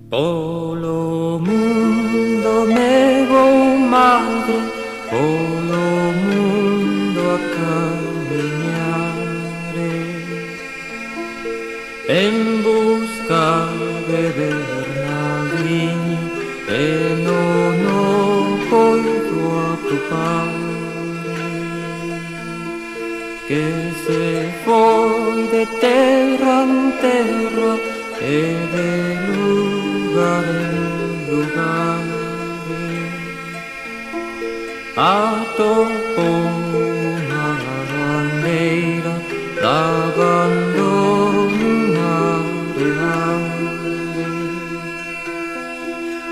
Polo mundo me vou, madre, polo mundo a camiñare, en busca de Bernardiño, e non o poido atopar, que se foi de terra en terra e de lugar en lugar, atopou unha bandeira da abandono real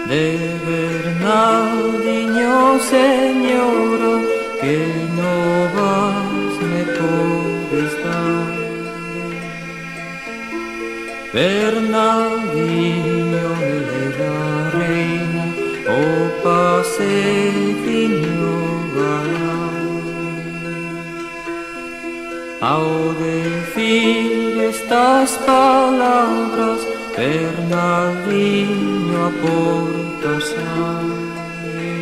de Bernardiño, señora, que novas me podes dar. Bernardiño da reina, o paseciño galán, ao decir estas palabras, Bernardiño aporta sangre.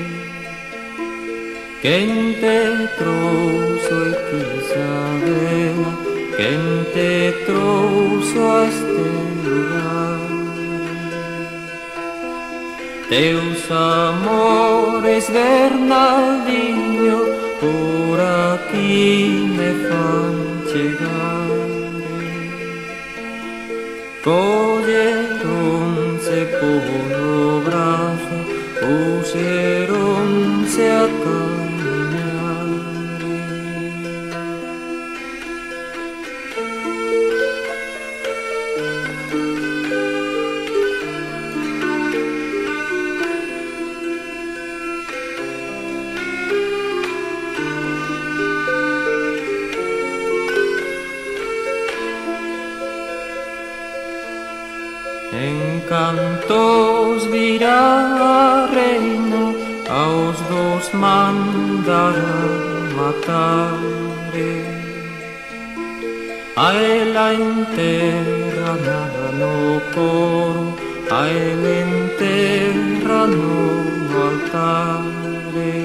Quen te trouxo e Isabela, quen te trouxo a este lugar? Teus amores, Bernardiño, por aquí me fan chegar. Colleronse polo brazo, puxeronse a camiñar. En cantos virá a reina, aos dos mandará matare. A ela enterra nada no coro, a ela enterra no altare.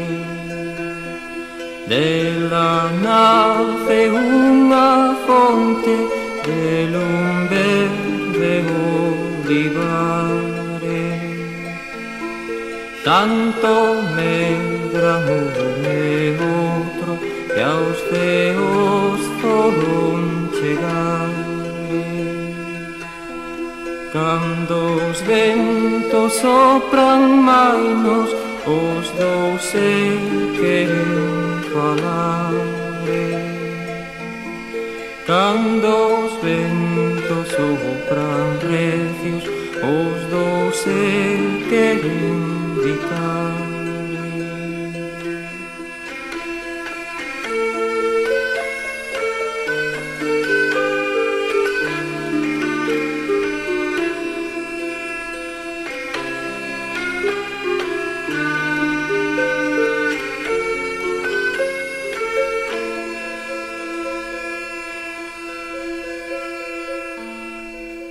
Dela nace unha fonte de lumber de olivare, tanto medran un e outro que aos ceos foron chegare. Cando os ventos sopran mainos, os dous se queren falare. Cando os ventos sopran recios, os dous se queren gritar.